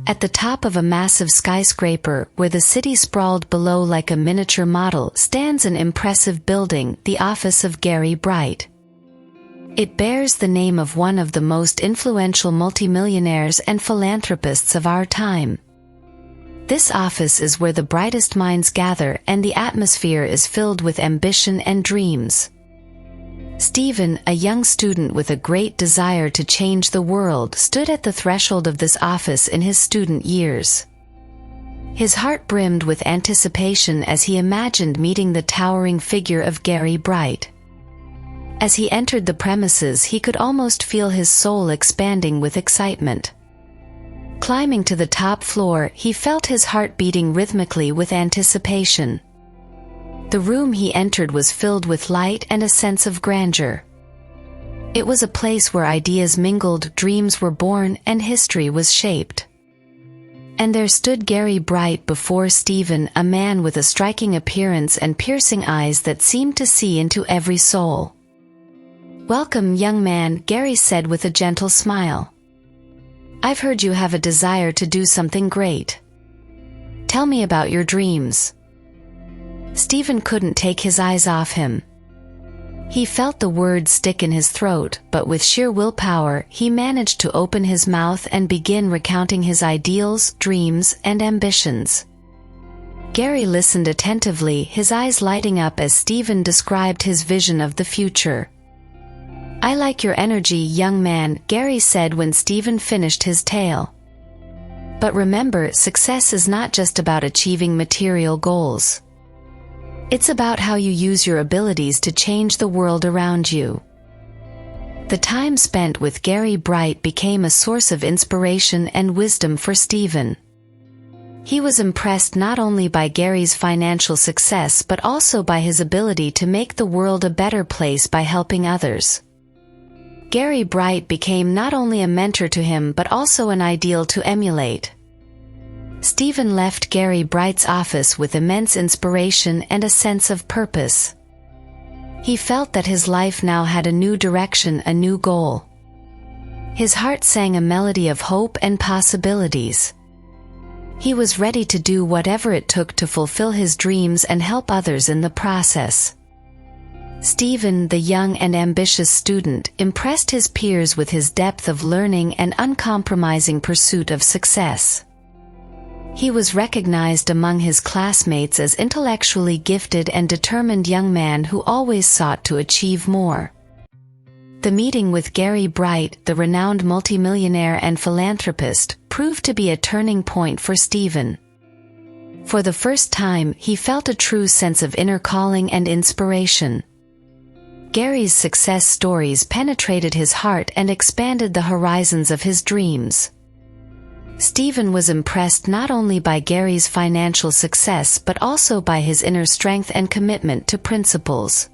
At the top of a massive skyscraper, where the city sprawled below like a miniature model, stands an impressive building, the office of Gary Bright. It bears the name of one of the most influential multimillionaires and philanthropists of our time. This office is where the brightest minds gather, and the atmosphere is filled with ambition and dreams. Stephen, a young student with a great desire to change the world, stood at the threshold of this office in his student years. His heart brimmed with anticipation as he imagined meeting the towering figure of Gary Bright. As he entered the premises, he could almost feel his soul expanding with excitement. Climbing to the top floor, he felt his heart beating rhythmically with anticipation. The room he entered was filled with light and a sense of grandeur. It was a place where ideas mingled, dreams were born, and history was shaped. And there stood Gary Bright before Stephen, a man with a striking appearance and piercing eyes that seemed to see into every soul. "Welcome, young man," Gary said with a gentle smile. "I've heard you have a desire to do something great. Tell me about your dreams." Stephen couldn't take his eyes off him. He felt the words stick in his throat, but with sheer willpower, he managed to open his mouth and begin recounting his ideals, dreams, and ambitions. Gary listened attentively, his eyes lighting up as Stephen described his vision of the future. "I like your energy, young man," Gary said when Stephen finished his tale. "But remember, success is not just about achieving material goals. It's about how you use your abilities to change the world around you." The time spent with Gary Bright became a source of inspiration and wisdom for Stephen. He was impressed not only by Gary's financial success but also by his ability to make the world a better place by helping others. Gary Bright became not only a mentor to him but also an ideal to emulate. Stephen left Gary Bright's office with immense inspiration and a sense of purpose. He felt that his life now had a new direction, a new goal. His heart sang a melody of hope and possibilities. He was ready to do whatever it took to fulfill his dreams and help others in the process. Stephen, the young and ambitious student, impressed his peers with his depth of learning and uncompromising pursuit of success. He was recognized among his classmates as intellectually gifted and determined young man who always sought to achieve more. The meeting with Gary Bright, the renowned multimillionaire and philanthropist, proved to be a turning point for Stephen. For the first time, he felt a true sense of inner calling and inspiration. Gary's success stories penetrated his heart and expanded the horizons of his dreams. Stephen was impressed not only by Gary's financial success but also by his inner strength and commitment to principles.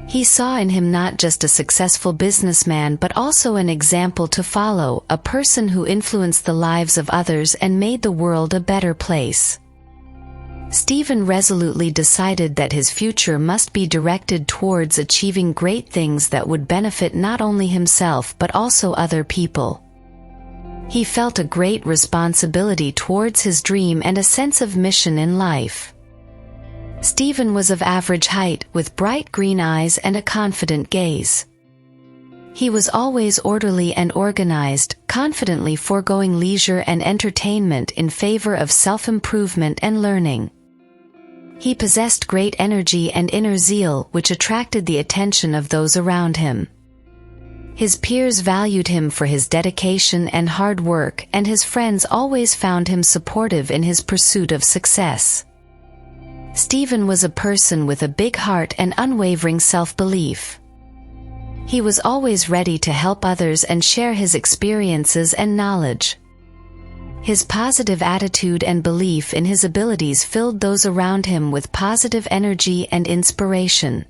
He saw in him not just a successful businessman but also an example to follow, a person who influenced the lives of others and made the world a better place. Stephen resolutely decided that his future must be directed towards achieving great things that would benefit not only himself but also other people. He felt a great responsibility towards his dream and a sense of mission in life. Stephen was of average height, with bright green eyes and a confident gaze. He was always orderly and organized, confidently foregoing leisure and entertainment in favor of self-improvement and learning. He possessed great energy and inner zeal, which attracted the attention of those around him. His peers valued him for his dedication and hard work, and his friends always found him supportive in his pursuit of success. Stephen was a person with a big heart and unwavering self-belief. He was always ready to help others and share his experiences and knowledge. His positive attitude and belief in his abilities filled those around him with positive energy and inspiration.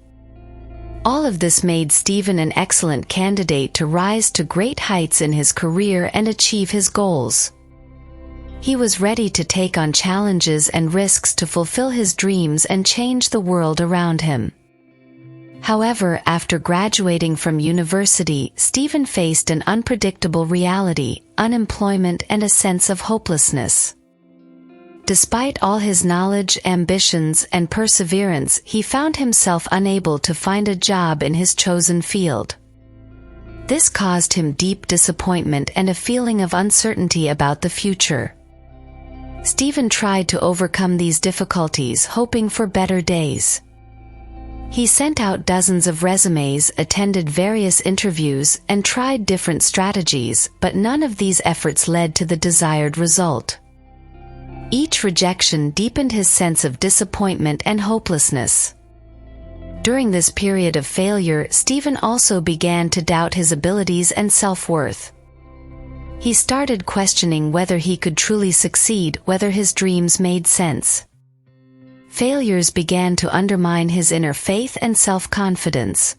All of this made Stephen an excellent candidate to rise to great heights in his career and achieve his goals. He was ready to take on challenges and risks to fulfill his dreams and change the world around him. However, after graduating from university, Stephen faced an unpredictable reality. unemployment, and a sense of hopelessness. Despite all his knowledge, ambitions, and perseverance, he found himself unable to find a job in his chosen field. This caused him deep disappointment and a feeling of uncertainty about the future. Stephen tried to overcome these difficulties, hoping for better days. He sent out dozens of resumes, attended various interviews, and tried different strategies, but none of these efforts led to the desired result. Each rejection deepened his sense of disappointment and hopelessness. During this period of failure, Stephen also began to doubt his abilities and self-worth. He started questioning whether he could truly succeed, whether his dreams made sense. Failures began to undermine his inner faith and self-confidence.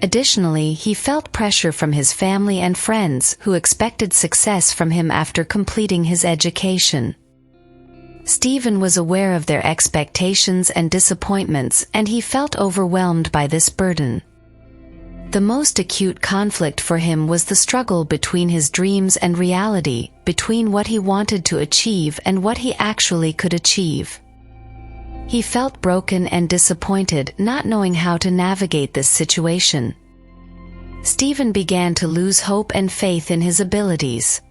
Additionally, he felt pressure from his family and friends, who expected success from him after completing his education. Stephen was aware of their expectations and disappointments, and he felt overwhelmed by this burden. The most acute conflict for him was the struggle between his dreams and reality, between what he wanted to achieve and what he actually could achieve. He felt broken and disappointed, not knowing how to navigate this situation. Stephen began to lose hope and faith in his abilities.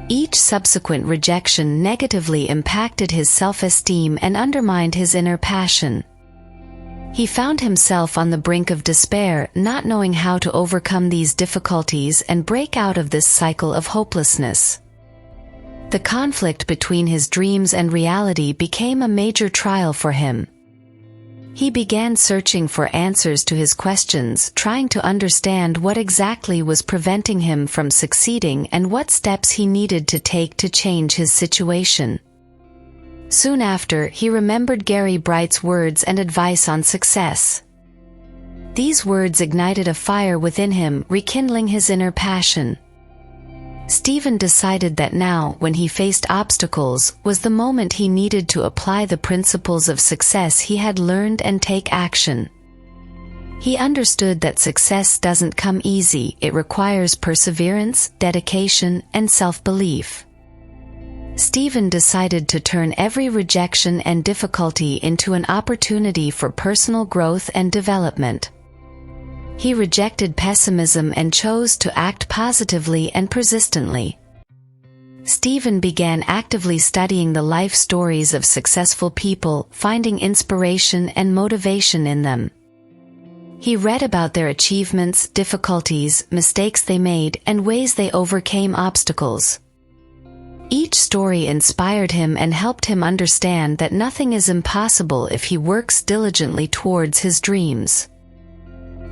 Each subsequent rejection negatively impacted his self-esteem and undermined his inner passion. He found himself on the brink of despair, not knowing how to overcome these difficulties and break out of this cycle of hopelessness. The conflict between his dreams and reality became a major trial for him. He began searching for answers to his questions, trying to understand what exactly was preventing him from succeeding and what steps he needed to take to change his situation. Soon after, he remembered Gary Bright's words and advice on success. These words ignited a fire within him, rekindling his inner passion. Stephen decided that now, when he faced obstacles, was the moment he needed to apply the principles of success he had learned and take action. He understood that success doesn't come easy, it requires perseverance, dedication, and self-belief. Stephen decided to turn every rejection and difficulty into an opportunity for personal growth and development. He rejected pessimism and chose to act positively and persistently. Stephen began actively studying the life stories of successful people, finding inspiration and motivation in them. He read about their achievements, difficulties, mistakes they made, and ways they overcame obstacles. Each story inspired him and helped him understand that nothing is impossible if he works diligently towards his dreams.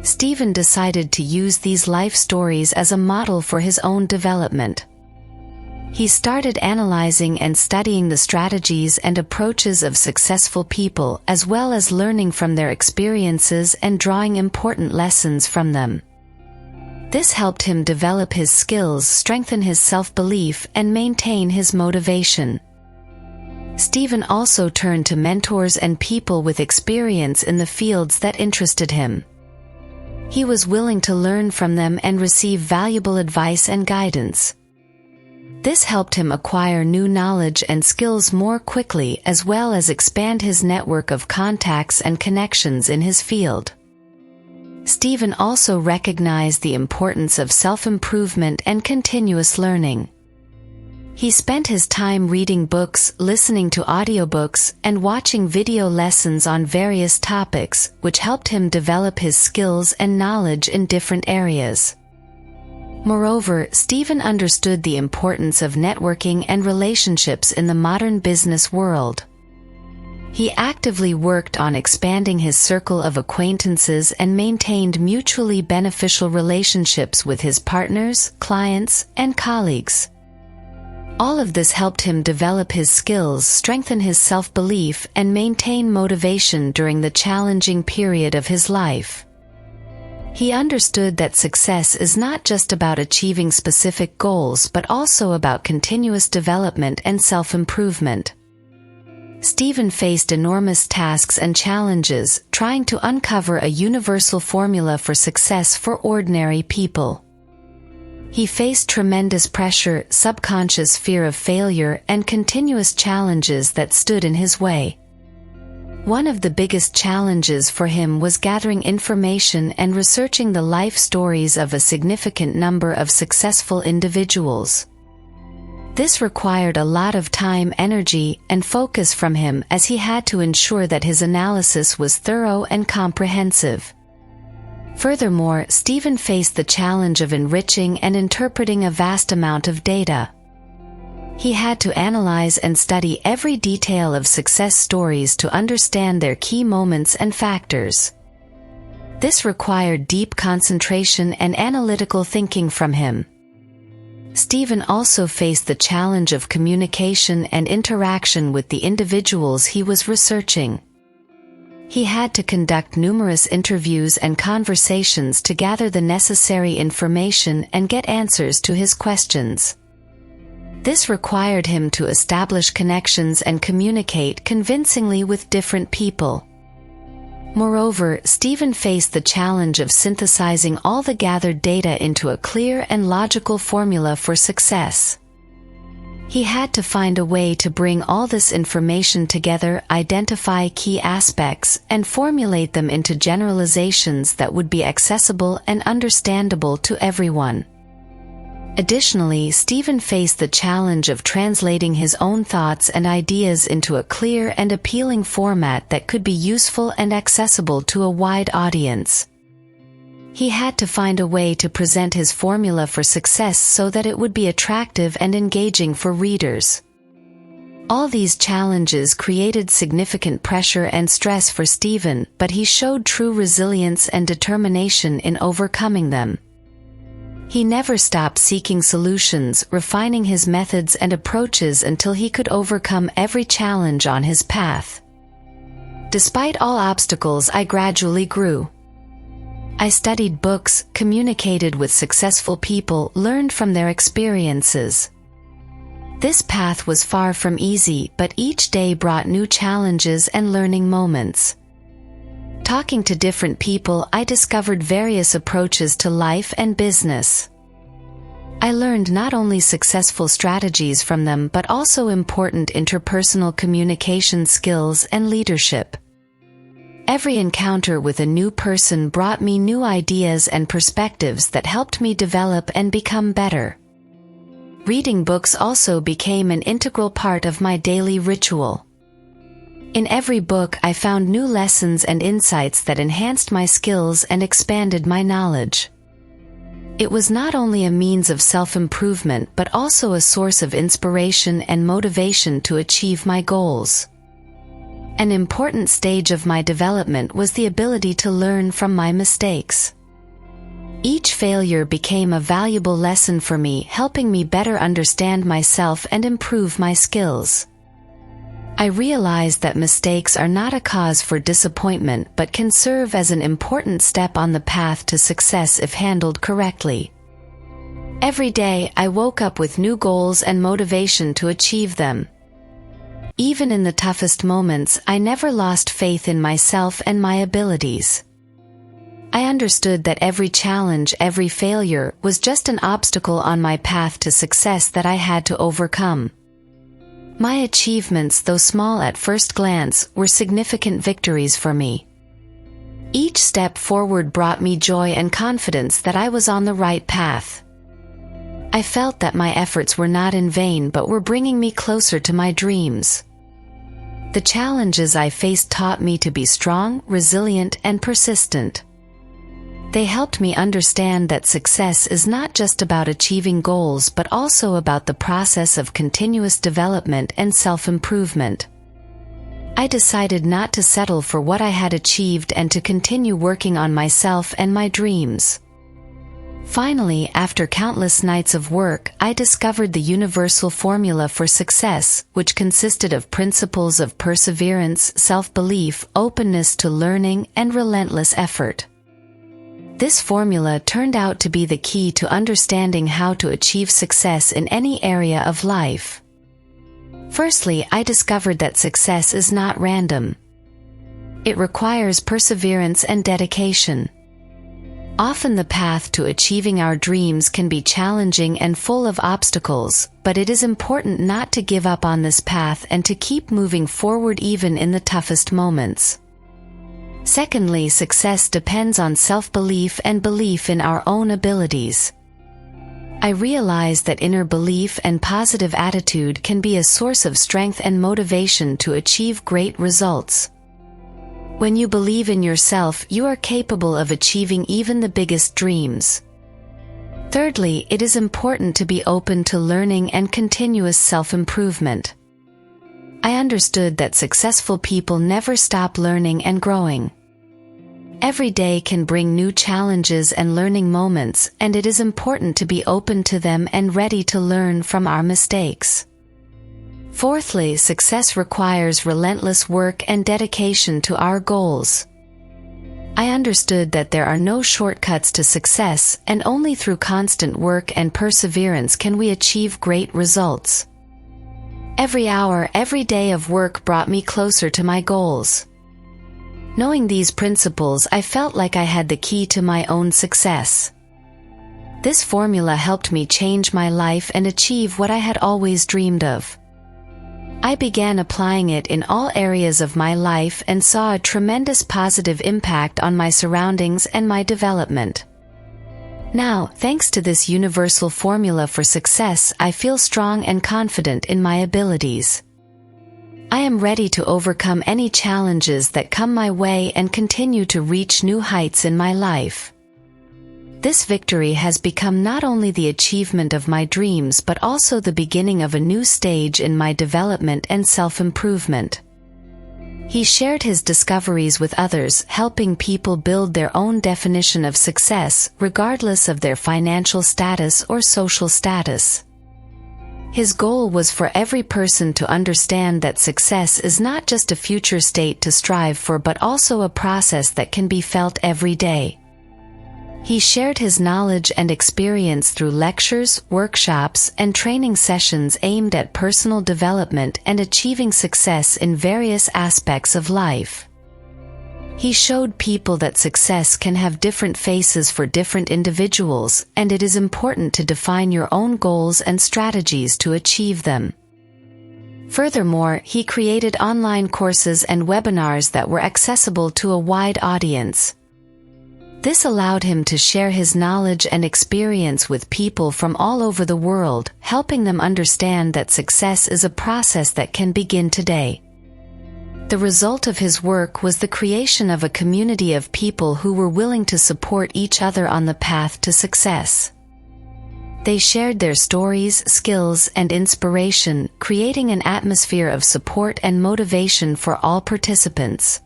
Stephen decided to use these life stories as a model for his own development. He started analyzing and studying the strategies and approaches of successful people, as well as learning from their experiences and drawing important lessons from them. This helped him develop his skills, strengthen his self-belief, and maintain his motivation. Stephen also turned to mentors and people with experience in the fields that interested him. He was willing to learn from them and receive valuable advice and guidance. This helped him acquire new knowledge and skills more quickly, as well as expand his network of contacts and connections in his field. Stephen also recognized the importance of self-improvement and continuous learning. He spent his time reading books, listening to audiobooks, and watching video lessons on various topics, which helped him develop his skills and knowledge in different areas. Moreover, Stephen understood the importance of networking and relationships in the modern business world. He actively worked on expanding his circle of acquaintances and maintained mutually beneficial relationships with his partners, clients, and colleagues. All of this helped him develop his skills, strengthen his self-belief, and maintain motivation during the challenging period of his life. He understood that success is not just about achieving specific goals, but also about continuous development and self-improvement. Stephen faced enormous tasks and challenges, trying to uncover a universal formula for success for ordinary people. He faced tremendous pressure, subconscious fear of failure, and continuous challenges that stood in his way. One of the biggest challenges for him was gathering information and researching the life stories of a significant number of successful individuals. This required a lot of time, energy, and focus from him, as he had to ensure that his analysis was thorough and comprehensive. Furthermore, Stephen faced the challenge of enriching and interpreting a vast amount of data. He had to analyze and study every detail of success stories to understand their key moments and factors. This required deep concentration and analytical thinking from him. Stephen also faced the challenge of communication and interaction with the individuals he was researching. He had to conduct numerous interviews and conversations to gather the necessary information and get answers to his questions. This required him to establish connections and communicate convincingly with different people. Moreover, Stephen faced the challenge of synthesizing all the gathered data into a clear and logical formula for success. He had to find a way to bring all this information together, identify key aspects, and formulate them into generalizations that would be accessible and understandable to everyone. Additionally, Stephen faced the challenge of translating his own thoughts and ideas into a clear and appealing format that could be useful and accessible to a wide audience. He had to find a way to present his formula for success so that it would be attractive and engaging for readers. All these challenges created significant pressure and stress for Stephen, but he showed true resilience and determination in overcoming them. He never stopped seeking solutions, refining his methods and approaches until he could overcome every challenge on his path. Despite all obstacles, I gradually grew. I studied books, communicated with successful people, learned from their experiences. This path was far from easy, but each day brought new challenges and learning moments. Talking to different people, I discovered various approaches to life and business. I learned not only successful strategies from them but also important interpersonal communication skills and leadership. Every encounter with a new person brought me new ideas and perspectives that helped me develop and become better. Reading books also became an integral part of my daily ritual. In every book, I found new lessons and insights that enhanced my skills and expanded my knowledge. It was not only a means of self-improvement but also a source of inspiration and motivation to achieve my goals. An important stage of my development was the ability to learn from my mistakes. Each failure became a valuable lesson for me, helping me better understand myself and improve my skills. I realized that mistakes are not a cause for disappointment but can serve as an important step on the path to success if handled correctly. Every day, I woke up with new goals and motivation to achieve them. Even in the toughest moments, I never lost faith in myself and my abilities. I understood that every challenge, every failure, was just an obstacle on my path to success that I had to overcome. My achievements, though small at first glance, were significant victories for me. Each step forward brought me joy and confidence that I was on the right path. I felt that my efforts were not in vain but were bringing me closer to my dreams. The challenges I faced taught me to be strong, resilient, and persistent. They helped me understand that success is not just about achieving goals but also about the process of continuous development and self-improvement. I decided not to settle for what I had achieved and to continue working on myself and my dreams. Finally, after countless nights of work, I discovered the universal formula for success, which consisted of principles of perseverance, self-belief, openness to learning, and relentless effort. This formula turned out to be the key to understanding how to achieve success in any area of life. Firstly, I discovered that success is not random. It requires perseverance and dedication. Often the path to achieving our dreams can be challenging and full of obstacles, but it is important not to give up on this path and to keep moving forward even in the toughest moments. Secondly, success depends on self-belief and belief in our own abilities. I realize that inner belief and positive attitude can be a source of strength and motivation to achieve great results. When you believe in yourself, you are capable of achieving even the biggest dreams. Thirdly, it is important to be open to learning and continuous self-improvement. I understood that successful people never stop learning and growing. Every day can bring new challenges and learning moments, and it is important to be open to them and ready to learn from our mistakes. Fourthly, success requires relentless work and dedication to our goals. I understood that there are no shortcuts to success, and only through constant work and perseverance can we achieve great results. Every hour, every day of work brought me closer to my goals. Knowing these principles, I felt like I had the key to my own success. This formula helped me change my life and achieve what I had always dreamed of. I began applying it in all areas of my life and saw a tremendous positive impact on my surroundings and my development. Now, thanks to this universal formula for success, I feel strong and confident in my abilities. I am ready to overcome any challenges that come my way and continue to reach new heights in my life. This victory has become not only the achievement of my dreams but also the beginning of a new stage in my development and self-improvement. He shared his discoveries with others, helping people build their own definition of success, regardless of their financial status or social status. His goal was for every person to understand that success is not just a future state to strive for but also a process that can be felt every day. He shared his knowledge and experience through lectures, workshops, and training sessions aimed at personal development and achieving success in various aspects of life. He showed people that success can have different faces for different individuals, and it is important to define your own goals and strategies to achieve them. Furthermore, he created online courses and webinars that were accessible to a wide audience. This allowed him to share his knowledge and experience with people from all over the world, helping them understand that success is a process that can begin today. The result of his work was the creation of a community of people who were willing to support each other on the path to success. They shared their stories, skills, and inspiration, creating an atmosphere of support and motivation for all participants.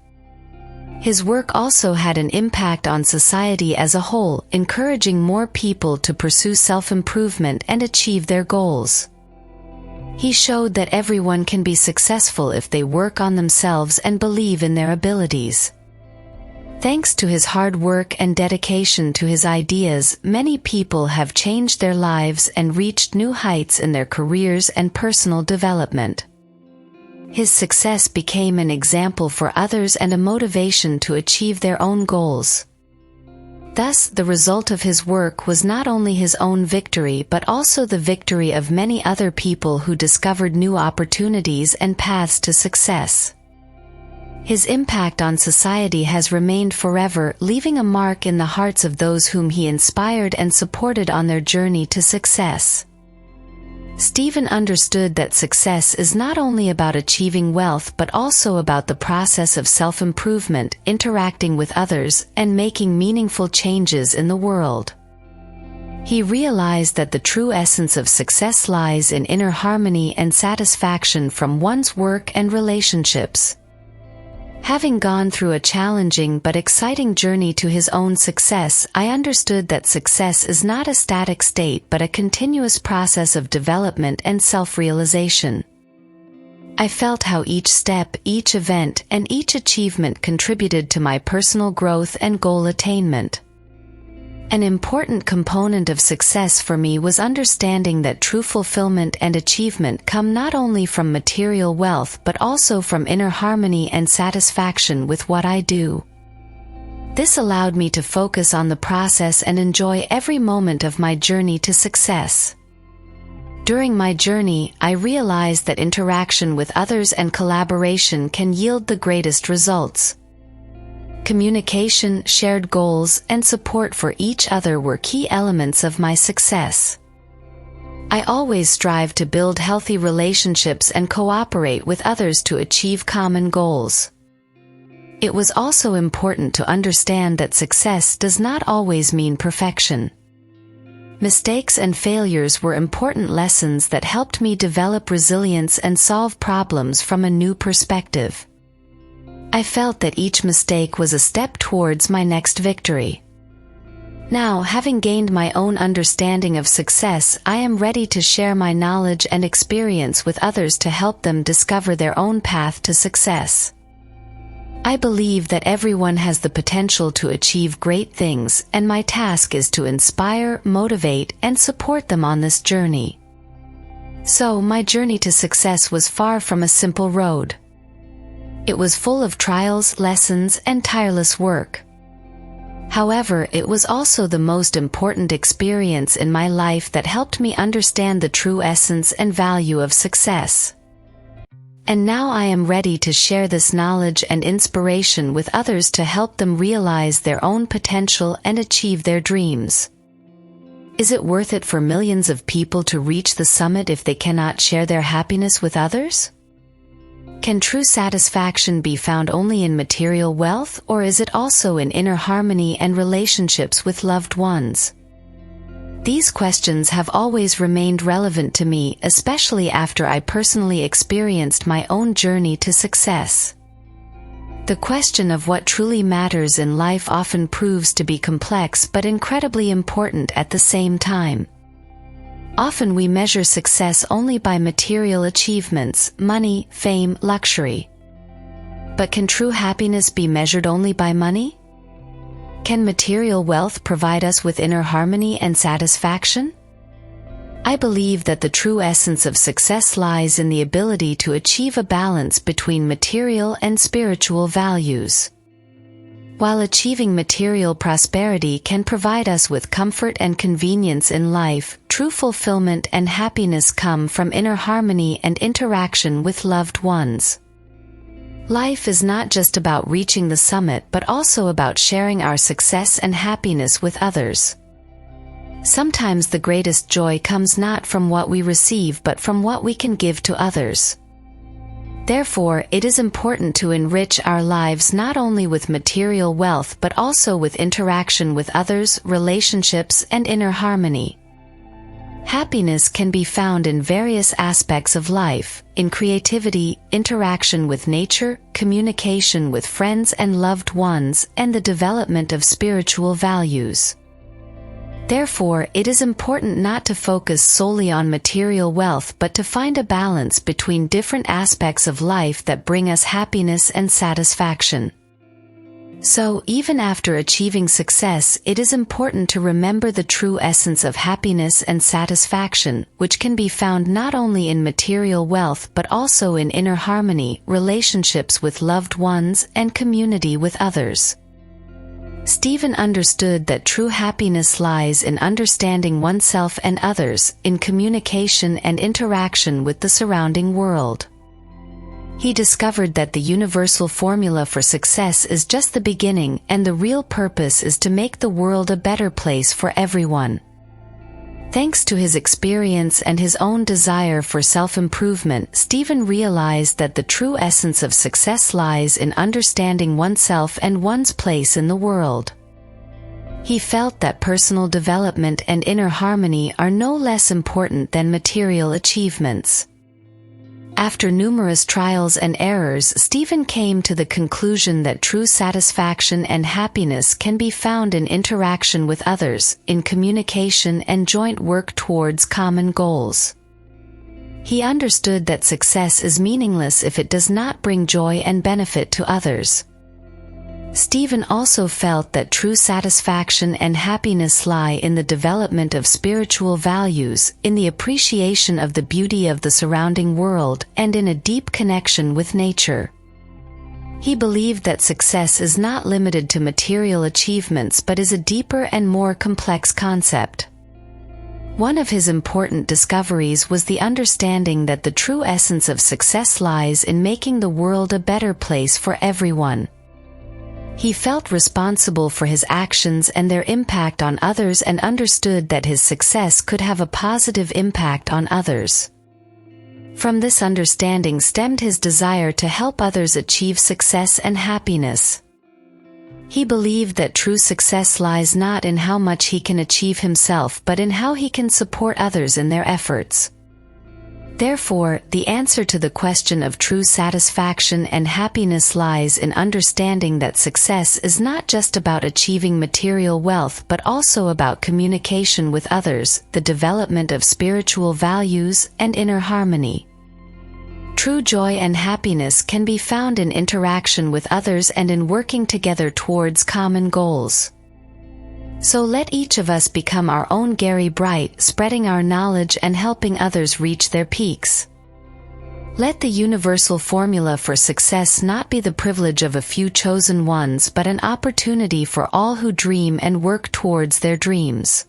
His work also had an impact on society as a whole, encouraging more people to pursue self-improvement and achieve their goals. He showed that everyone can be successful if they work on themselves and believe in their abilities. Thanks to his hard work and dedication to his ideas, many people have changed their lives and reached new heights in their careers and personal development. His success became an example for others and a motivation to achieve their own goals. Thus, the result of his work was not only his own victory but also the victory of many other people who discovered new opportunities and paths to success. His impact on society has remained forever, leaving a mark in the hearts of those whom he inspired and supported on their journey to success. Stephen understood that success is not only about achieving wealth but also about the process of self-improvement, interacting with others, and making meaningful changes in the world. He realized that the true essence of success lies in inner harmony and satisfaction from one's work and relationships. Having gone through a challenging but exciting journey to his own success, I understood that success is not a static state but a continuous process of development and self-realization. I felt how each step, each event, and each achievement contributed to my personal growth and goal attainment. An important component of success for me was understanding that true fulfillment and achievement come not only from material wealth but also from inner harmony and satisfaction with what I do. This allowed me to focus on the process and enjoy every moment of my journey to success. During my journey, I realized that interaction with others and collaboration can yield the greatest results. Communication, shared goals, and support for each other were key elements of my success. I always strive to build healthy relationships and cooperate with others to achieve common goals. It was also important to understand that success does not always mean perfection. Mistakes and failures were important lessons that helped me develop resilience and solve problems from a new perspective. I felt that each mistake was a step towards my next victory. Now, having gained my own understanding of success, I am ready to share my knowledge and experience with others to help them discover their own path to success. I believe that everyone has the potential to achieve great things, and my task is to inspire, motivate, and support them on this journey. So, my journey to success was far from a simple road. It was full of trials, lessons, and tireless work. However, it was also the most important experience in my life that helped me understand the true essence and value of success. And now I am ready to share this knowledge and inspiration with others to help them realize their own potential and achieve their dreams. Is it worth it for millions of people to reach the summit if they cannot share their happiness with others? Can true satisfaction be found only in material wealth, or is it also in inner harmony and relationships with loved ones? These questions have always remained relevant to me, especially after I personally experienced my own journey to success. The question of what truly matters in life often proves to be complex but incredibly important at the same time. Often we measure success only by material achievements, money, fame, luxury. But can true happiness be measured only by money? Can material wealth provide us with inner harmony and satisfaction? I believe that the true essence of success lies in the ability to achieve a balance between material and spiritual values. While achieving material prosperity can provide us with comfort and convenience in life, true fulfillment and happiness come from inner harmony and interaction with loved ones. Life is not just about reaching the summit but also about sharing our success and happiness with others. Sometimes the greatest joy comes not from what we receive but from what we can give to others. Therefore, it is important to enrich our lives not only with material wealth but also with interaction with others, relationships, and inner harmony. Happiness can be found in various aspects of life, in creativity, interaction with nature, communication with friends and loved ones, and the development of spiritual values. Therefore, it is important not to focus solely on material wealth but to find a balance between different aspects of life that bring us happiness and satisfaction. So, even after achieving success, it is important to remember the true essence of happiness and satisfaction, which can be found not only in material wealth but also in inner harmony, relationships with loved ones, and community with others. Stephen understood that true happiness lies in understanding oneself and others, in communication and interaction with the surrounding world. He discovered that the universal formula for success is just the beginning, and the real purpose is to make the world a better place for everyone. Thanks to his experience and his own desire for self-improvement, Stephen realized that the true essence of success lies in understanding oneself and one's place in the world. He felt that personal development and inner harmony are no less important than material achievements. After numerous trials and errors, Stephen came to the conclusion that true satisfaction and happiness can be found in interaction with others, in communication and joint work towards common goals. He understood that success is meaningless if it does not bring joy and benefit to others. Stephen also felt that true satisfaction and happiness lie in the development of spiritual values, in the appreciation of the beauty of the surrounding world, and in a deep connection with nature. He believed that success is not limited to material achievements but is a deeper and more complex concept. One of his important discoveries was the understanding that the true essence of success lies in making the world a better place for everyone. He felt responsible for his actions and their impact on others and understood that his success could have a positive impact on others. From this understanding stemmed his desire to help others achieve success and happiness. He believed that true success lies not in how much he can achieve himself but in how he can support others in their efforts. Therefore, the answer to the question of true satisfaction and happiness lies in understanding that success is not just about achieving material wealth but also about communication with others, the development of spiritual values, and inner harmony. True joy and happiness can be found in interaction with others and in working together towards common goals. So let each of us become our own Gary Bright, spreading our knowledge and helping others reach their peaks. Let the universal formula for success not be the privilege of a few chosen ones but an opportunity for all who dream and work towards their dreams.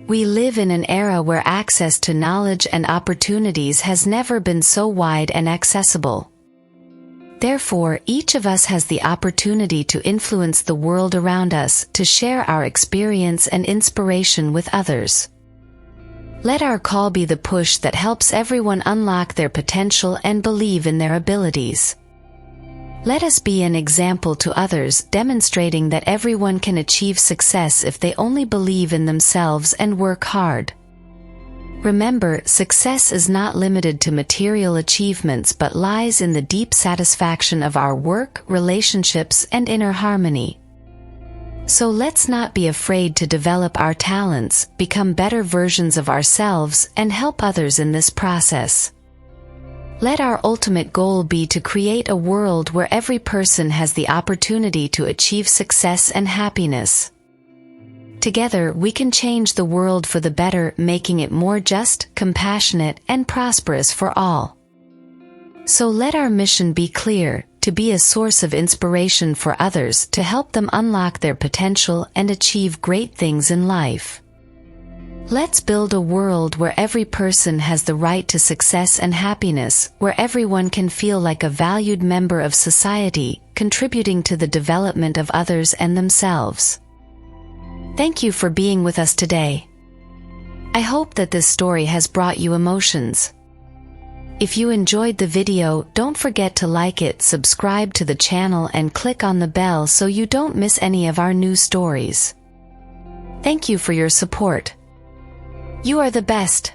We live in an era where access to knowledge and opportunities has never been so wide and accessible. Therefore, each of us has the opportunity to influence the world around us, to share our experience and inspiration with others. Let our call be the push that helps everyone unlock their potential and believe in their abilities. Let us be an example to others, demonstrating that everyone can achieve success if they only believe in themselves and work hard. Remember, success is not limited to material achievements but lies in the deep satisfaction of our work, relationships, and inner harmony. So let's not be afraid to develop our talents, become better versions of ourselves, and help others in this process. Let our ultimate goal be to create a world where every person has the opportunity to achieve success and happiness. Together, we can change the world for the better, making it more just, compassionate, and prosperous for all. So let our mission be clear: to be a source of inspiration for others, to help them unlock their potential and achieve great things in life. Let's build a world where every person has the right to success and happiness, where everyone can feel like a valued member of society, contributing to the development of others and themselves. Thank you for being with us today. I hope that this story has brought you emotions. If you enjoyed the video, don't forget to like it, subscribe to the channel, and click on the bell so you don't miss any of our new stories. Thank you for your support. You are the best.